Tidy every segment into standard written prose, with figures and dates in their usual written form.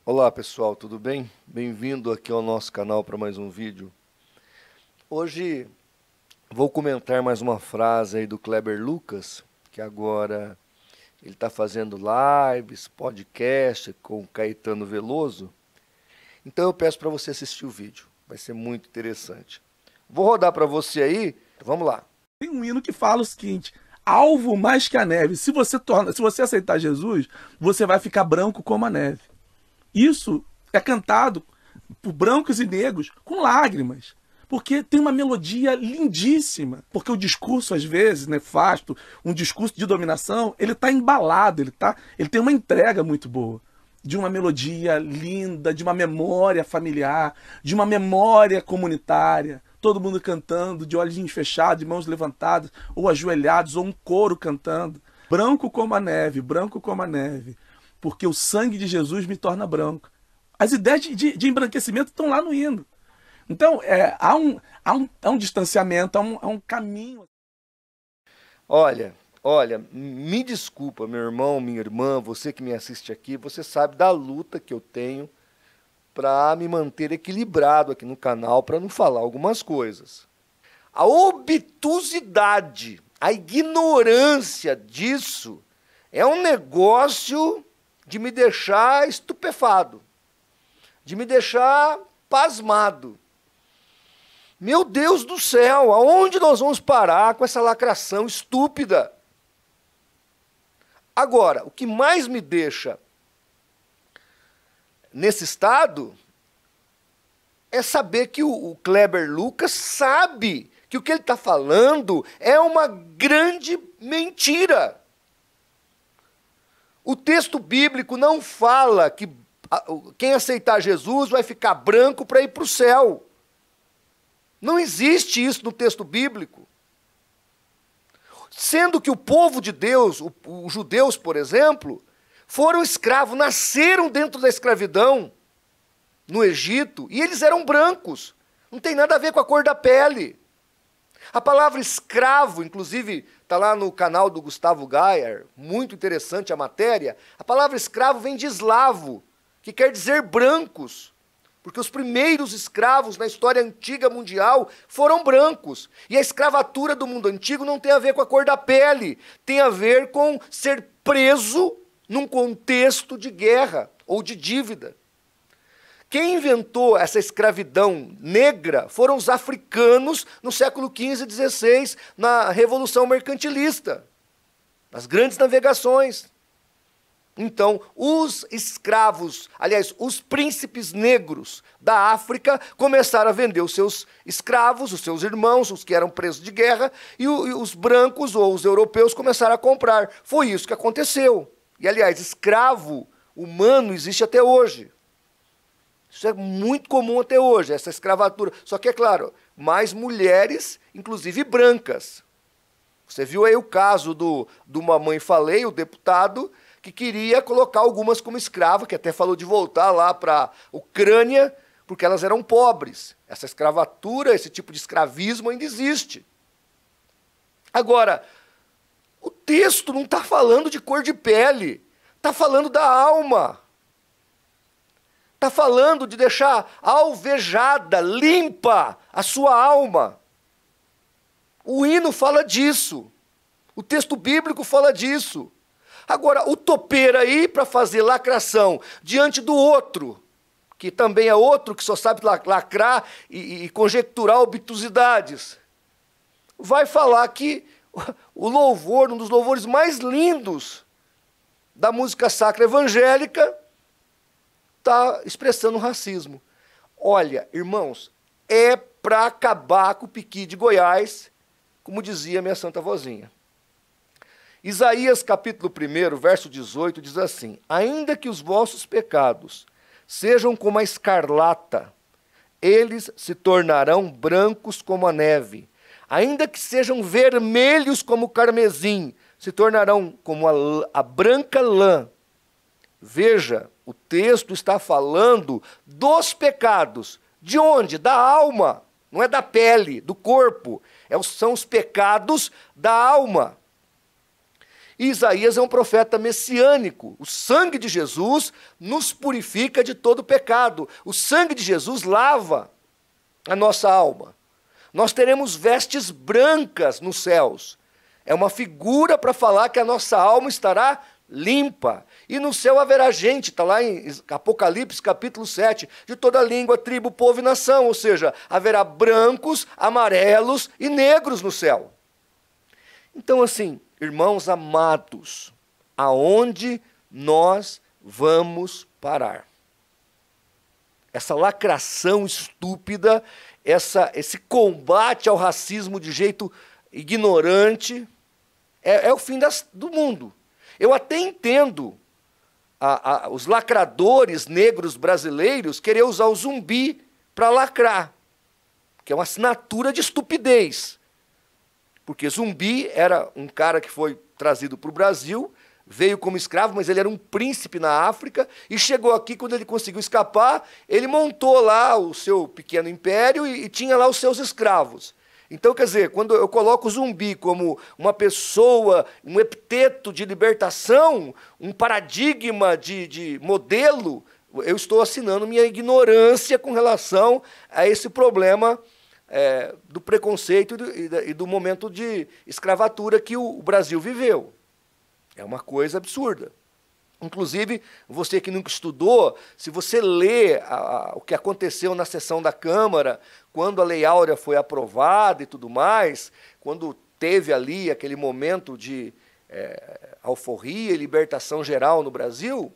Olá pessoal, tudo bem? Bem-vindo aqui ao nosso canal para mais um vídeo. Hoje vou comentar mais uma frase aí do Kleber Lucas, que agora ele está fazendo lives, podcast com o Caetano Veloso. Então eu peço para você assistir o vídeo, vai ser muito interessante. Vou rodar para você aí, vamos lá. Tem um hino que fala o seguinte: alvo mais que a neve. Se você aceitar Jesus, você vai ficar branco como a neve. Isso é cantado por brancos e negros com lágrimas, porque tem uma melodia lindíssima. Porque o discurso, às vezes, nefasto, um discurso de dominação, ele está embalado, ele tem uma entrega muito boa. De uma melodia linda, de uma memória familiar, de uma memória comunitária. Todo mundo cantando, de olhinhos fechados, de mãos levantadas, ou ajoelhados, ou um coro cantando. Branco como a neve, branco como a neve. Porque o sangue de Jesus me torna branco. As ideias de embranquecimento estão lá no hino. Então, há um distanciamento, há um caminho. Olha, me desculpa, meu irmão, minha irmã, você que me assiste aqui, você sabe da luta que eu tenho para me manter equilibrado aqui no canal, para não falar algumas coisas. A obtusidade, a ignorância disso é um negócio de me deixar estupefado, de me deixar pasmado. Meu Deus do céu, aonde nós vamos parar com essa lacração estúpida? Agora, o que mais me deixa nesse estado é saber que o Kleber Lucas sabe que o que ele está falando é uma grande mentira. O texto bíblico não fala que quem aceitar Jesus vai ficar branco para ir para o céu. Não existe isso no texto bíblico. Sendo que o povo de Deus, os judeus, por exemplo, foram escravos, nasceram dentro da escravidão no Egito, e eles eram brancos. Não tem nada a ver com a cor da pele. A palavra escravo, inclusive, está lá no canal do Gustavo Gayer, muito interessante a matéria. A palavra escravo vem de eslavo, que quer dizer brancos. Porque os primeiros escravos na história antiga mundial foram brancos. E a escravatura do mundo antigo não tem a ver com a cor da pele, tem a ver com ser preso num contexto de guerra ou de dívida. Quem inventou essa escravidão negra foram os africanos no século XV e XVI, na Revolução Mercantilista, nas grandes navegações. Então, os escravos, aliás, os príncipes negros da África começaram a vender os seus escravos, os seus irmãos, os que eram presos de guerra, e os brancos ou os europeus começaram a comprar. Foi isso que aconteceu. E, aliás, escravo humano existe até hoje. Isso é muito comum até hoje, essa escravatura. Só que, é claro, mais mulheres, inclusive brancas. Você viu aí o caso do Mamãe Falei, o deputado, que queria colocar algumas como escrava, que até falou de voltar lá para a Ucrânia, porque elas eram pobres. Essa escravatura, esse tipo de escravismo ainda existe. Agora, o texto não está falando de cor de pele, está falando da alma. Está falando de deixar alvejada, limpa a sua alma. O hino fala disso. O texto bíblico fala disso. Agora, o topeiro aí, para fazer lacração diante do outro, que também é outro que só sabe lacrar e conjecturar obtusidades, vai falar que o louvor, um dos louvores mais lindos da música sacra evangélica, está expressando racismo. Olha, irmãos, é para acabar com o piqui de Goiás, como dizia minha santa vozinha. Isaías capítulo 1, verso 18, diz assim: ainda que os vossos pecados sejam como a escarlata, eles se tornarão brancos como a neve. Ainda que sejam vermelhos como o carmesim, se tornarão como a branca lã. Veja, o texto está falando dos pecados. De onde? Da alma. Não é da pele, do corpo. São os pecados da alma. E Isaías é um profeta messiânico. O sangue de Jesus nos purifica de todo pecado. O sangue de Jesus lava a nossa alma. Nós teremos vestes brancas nos céus. É uma figura para falar que a nossa alma estará limpa. E no céu haverá gente, está lá em Apocalipse capítulo 7, de toda língua, tribo, povo e nação. Ou seja, haverá brancos, amarelos e negros no céu. Então, assim, irmãos amados, aonde nós vamos parar? Essa lacração estúpida, esse combate ao racismo de jeito ignorante, é o fim do mundo. Eu até entendo os lacradores negros brasileiros querer usar o zumbi para lacrar, que é uma assinatura de estupidez. Porque Zumbi era um cara que foi trazido para o Brasil, veio como escravo, mas ele era um príncipe na África, e chegou aqui, quando ele conseguiu escapar, ele montou lá o seu pequeno império e tinha lá os seus escravos. Então, quer dizer, quando eu coloco o Zumbi como uma pessoa, um epiteto de libertação, um paradigma de modelo, eu estou assinando minha ignorância com relação a esse problema do preconceito e do momento de escravatura que o Brasil viveu. É uma coisa absurda. Inclusive, você que nunca estudou, se você lê o que aconteceu na sessão da Câmara, quando a Lei Áurea foi aprovada e tudo mais, quando teve ali aquele momento de alforria e libertação geral no Brasil,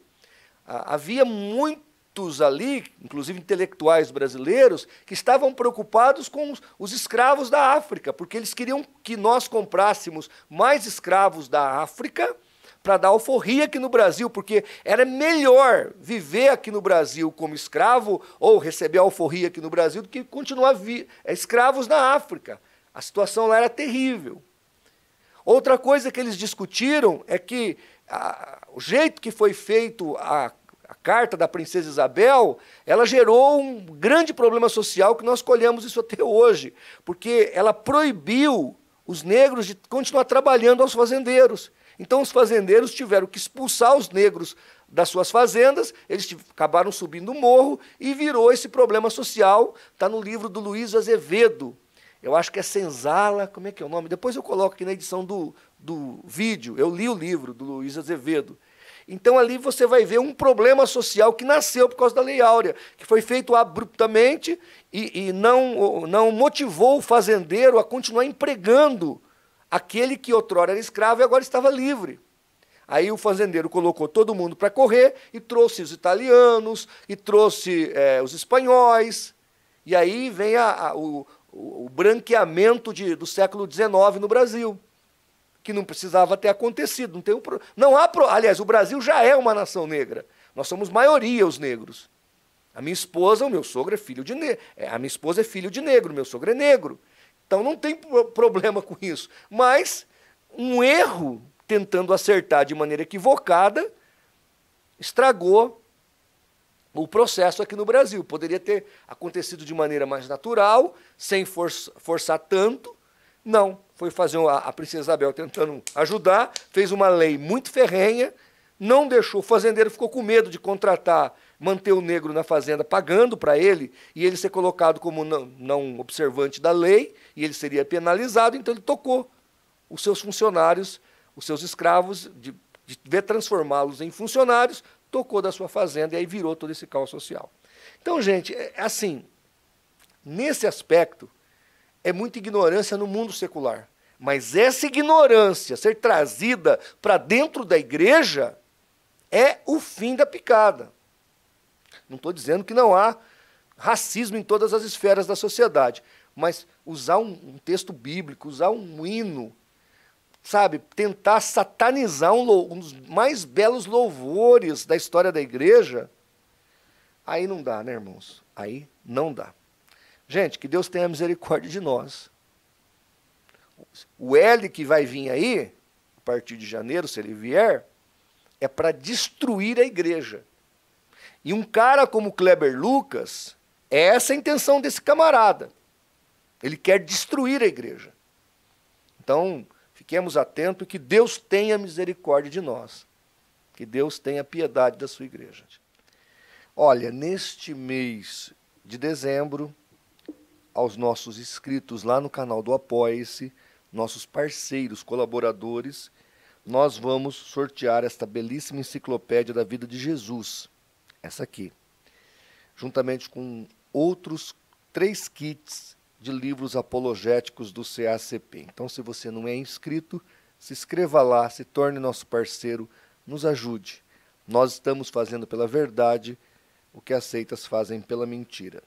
havia muitos ali, inclusive intelectuais brasileiros, que estavam preocupados com os escravos da África, porque eles queriam que nós comprássemos mais escravos da África para dar alforria aqui no Brasil, porque era melhor viver aqui no Brasil como escravo ou receber alforria aqui no Brasil do que continuar escravos na África. A situação lá era terrível. Outra coisa que eles discutiram é que o jeito que foi feito a carta da princesa Isabel, ela gerou um grande problema social que nós colhemos isso até hoje, porque ela proibiu os negros de continuar trabalhando aos fazendeiros. Então os fazendeiros tiveram que expulsar os negros das suas fazendas, eles acabaram subindo o morro e virou esse problema social. Está no livro do Luiz Azevedo. Eu acho que é Senzala, como é que é o nome? Depois eu coloco aqui na edição do vídeo. Eu li o livro do Luiz Azevedo. Então ali você vai ver um problema social que nasceu por causa da Lei Áurea, que foi feito abruptamente e não motivou o fazendeiro a continuar empregando aquele que outrora era escravo e agora estava livre. Aí o fazendeiro colocou todo mundo para correr e trouxe os italianos, e trouxe os espanhóis. E aí vem o branqueamento do século XIX no Brasil, que não precisava ter acontecido. Aliás, o Brasil já é uma nação negra. Nós somos maioria os negros. A minha esposa, o meu sogro é filho de negro. A minha esposa é filho de negro, meu sogro é negro. Então não tem problema com isso. Mas um erro, tentando acertar de maneira equivocada, estragou o processo aqui no Brasil. Poderia ter acontecido de maneira mais natural, sem forçar tanto. Não, foi fazer a princesa Isabel tentando ajudar, fez uma lei muito ferrenha, não deixou, o fazendeiro ficou com medo de contratar, manter o negro na fazenda pagando para ele, e ele ser colocado como não observante da lei, e ele seria penalizado, então ele tocou os seus funcionários, os seus escravos, de transformá-los em funcionários, tocou da sua fazenda, e aí virou todo esse caos social. Então, gente, assim, nesse aspecto, é muita ignorância no mundo secular. Mas essa ignorância ser trazida para dentro da igreja é o fim da picada. Não estou dizendo que não há racismo em todas as esferas da sociedade, mas usar um texto bíblico, usar um hino, sabe, tentar satanizar um dos mais belos louvores da história da igreja, aí não dá, né, irmãos? Aí não dá. Gente, que Deus tenha misericórdia de nós. O L que vai vir aí, a partir de janeiro, se ele vier, é para destruir a igreja. E um cara como Kleber Lucas, é essa a intenção desse camarada. Ele quer destruir a igreja. Então, fique Fiquemos atentos e que Deus tenha misericórdia de nós. Que Deus tenha piedade da sua igreja. Olha, neste mês de dezembro, aos nossos inscritos lá no canal do Apoie-se, nossos parceiros, colaboradores, nós vamos sortear esta belíssima enciclopédia da vida de Jesus, essa aqui, juntamente com outros 3 kits de livros apologéticos do CACP. Então, se você não é inscrito, se inscreva lá, se torne nosso parceiro, nos ajude. Nós estamos fazendo pela verdade o que as seitas fazem pela mentira.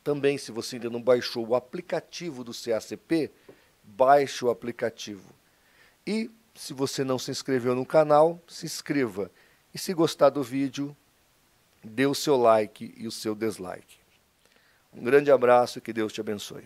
Também, se você ainda não baixou o aplicativo do CACP, baixe o aplicativo. E, se você não se inscreveu no canal, se inscreva. E se gostar do vídeo, dê o seu like e o seu dislike. Um grande abraço e que Deus te abençoe.